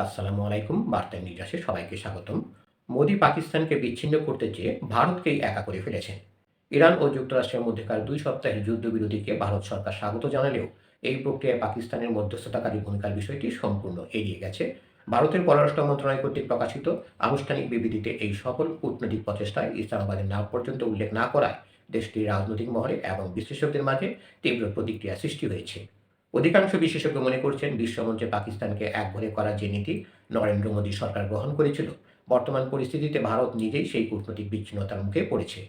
আসসালামু আলাইকুম। বার্তা নির্যাসে সবাইকে স্বাগতম। মোদি পাকিস্তানকে বিচ্ছিন্ন করতে চেয়ে ভারতকেই একা করে ফেলেছেন। ইরান ও যুক্তরাষ্ট্রের মধ্যকার ২ সপ্তাহের যুদ্ধবিরতিকে ভারত সরকার স্বাগত জানালেও এই প্রক্রিয়ায় পাকিস্তানের মধ্যস্থতাকারী ভূমিকার বিষয়টি সম্পূর্ণ এড়িয়ে গেছে। ভারতের পররাষ্ট্র মন্ত্রণালয় কর্তৃক প্রকাশিত আনুষ্ঠানিক বিবৃতিতে এই সফল কূটনৈতিক প্রচেষ্টায় ইসলামাবাদের নাম পর্যন্ত উল্লেখ না করায় দেশটির রাজনৈতিক মহলে এবং বিশ্লেষকদের মাঝে তীব্র প্রতিক্রিয়া সৃষ্টি হয়েছে। অধিকাংশ বিশেষজ্ঞ মনে করছেন বিশ্বমঞ্চে পাকিস্তানকে একঘরে করার যে নীতি নরেন্দ্র মোদী সরকার গ্রহণ করেছিল, বর্তমান পরিস্থিতিতে ভারত নিজেই সেই কূটনৈতিক বিচ্ছিন্নতার মুখে পড়েছে।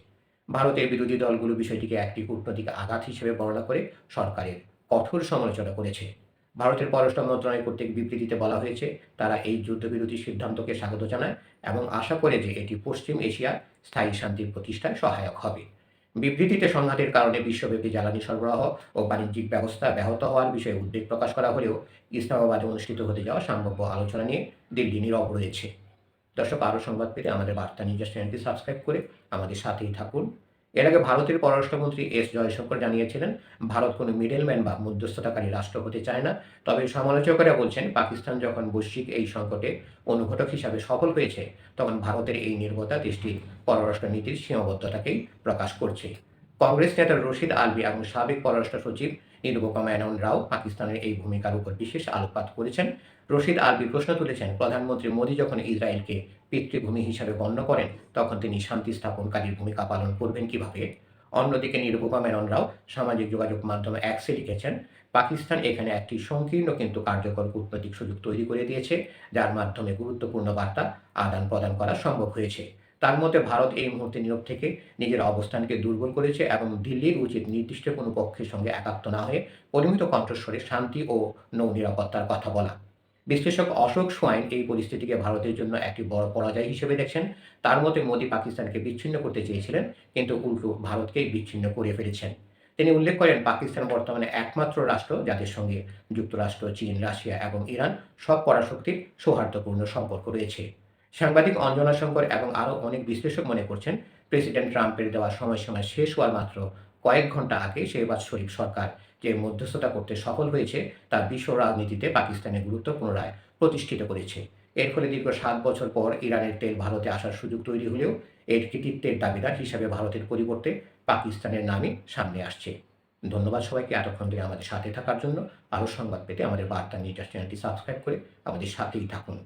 ভারতের বিরোধী দলগুলো বিষয়টিকে একটি কূটনৈতিক আঘাত হিসেবে বর্ণনা করে সরকারের কঠোর সমালোচনা করেছে। ভারতের পররাষ্ট্র মন্ত্রণালয় কর্তৃক বিবৃতিতে বলা হয়েছে, তারা এই যুদ্ধবিরতির সিদ্ধান্তকে স্বাগত জানায় এবং আশা করে যে এটি পশ্চিম এশিয়ার স্থায়ী শান্তির প্রতিষ্ঠায় সহায়ক হবে। বিবৃতিতে সংঘাতের কারণে বিশ্বব্যাপী জ্বালানি সরবরাহ ও বাণিজ্যিক ব্যবস্থা ব্যাহত হওয়ার বিষয়ে উদ্বেগ প্রকাশ করা হলেও ইসলামাবাদে অনুষ্ঠিত হতে যাওয়া সম্ভাব্য আলোচনা নিয়ে দিল্লি নীরব রয়েছে। দর্শক, আরও সংবাদ পেতে আমাদের বার্তা নিউজ চ্যানেলটি সাবস্ক্রাইব করে আমাদের সাথেই থাকুন। এর আগে ভারতের পররাষ্ট্রমন্ত্রী এস জয়শঙ্কর জানিয়েছিলেন, ভারত কোনো মিডলম্যান বা মধ্যস্থতাকারী রাষ্ট্র হতে চায় না। তবে সমালোচকেরা বলছেন, পাকিস্তান যখন বৈশ্বিক এই সংকটে অনুঘটক হিসাবে সফল হয়েছে, তখন ভারতের এই নির্ভরতা দেশটির পররাষ্ট্র নীতির সীমাবদ্ধতাকেই প্রকাশ করছে। কংগ্রেস নেতা রশিদ আলভী এবং সাবেক পররাষ্ট্র সচিব নিরুপমা মেনন রাও পাকিস্তানের এই ভূমিকার উপর বিশেষ আলোকপাত করেছেন। রশিদ আলভী প্রশ্ন তুলেছেন, প্রধানমন্ত্রী মোদী যখন ইসরায়েলকে পিতৃভূমি হিসাবে গণ্য করেন, তখন তিনি শান্তি স্থাপনকারীর ভূমিকা পালন করবেন কিভাবে? অন্যদিকে নিরুপমা মেনন রাও সামাজিক যোগাযোগ মাধ্যমে এক্সে লিখেছেন, পাকিস্তান এখানে একটি সংকীর্ণ কিন্তু কার্যকর কূটনৈতিক সুযোগ তৈরি করে দিয়েছে, যার মাধ্যমে গুরুত্বপূর্ণ বার্তা আদান প্রদান করা সম্ভব হয়েছে। তার মতে ভারত এই মুহূর্তে নীরব থেকে নিজের অবস্থানকে দুর্বল করেছে এবং দিল্লির উচিত নির্দিষ্ট কোনো পক্ষের সঙ্গে একাত্ম না হয়ে পরিমিত কণ্ঠস্বরে শান্তি ও নৌ নিরাপত্তার কথা বলা। বিশ্লেষক অশোক সোয়াইন এই পরিস্থিতিকে ভারতের জন্য একটি বড় পরাজয় হিসেবে দেখছেন। তার মতে মোদী পাকিস্তানকে বিচ্ছিন্ন করতে চেয়েছিলেন, কিন্তু উল্টো ভারতকেই বিচ্ছিন্ন করে ফেলেছেন। তিনি উল্লেখ করেন, পাকিস্তান বর্তমানে একমাত্র রাষ্ট্র যাদের সঙ্গে যুক্তরাষ্ট্র, চীন, রাশিয়া এবং ইরান সব পরাশক্তির সৌহার্দ্যপূর্ণ সম্পর্ক রয়েছে। সাংবাদিক অঞ্জনা শঙ্কর এবং আরও অনেক বিশ্লেষক মনে করছেন, প্রেসিডেন্ট ট্রাম্পের দেওয়া সময়সীমা শেষ হওয়ার মাত্র কয়েক ঘন্টা আগে শেহবাজ শরীফ সরকার যে মধ্যস্থতা করতে সফল হয়েছে, তা বিশ্ব রাজনীতিতে পাকিস্তানের গুরুত্ব পুনরায় প্রতিষ্ঠিত করেছে। এর ফলে দীর্ঘ ৭ বছর পর ইরানের তেল ভারতে আসার সুযোগ তৈরি হলেও এর কৃতিত্বের দাবিদার হিসাবে ভারতের পরিবর্তে পাকিস্তানের নামই সামনে আসছে। ধন্যবাদ সবাইকে এতক্ষণ ধরে আমাদের সাথে থাকার জন্য। আরও সংবাদ পেতে আমাদের বার্তা নিউজ চ্যানেলটি সাবস্ক্রাইব করে আমাদের সাথেই থাকুন।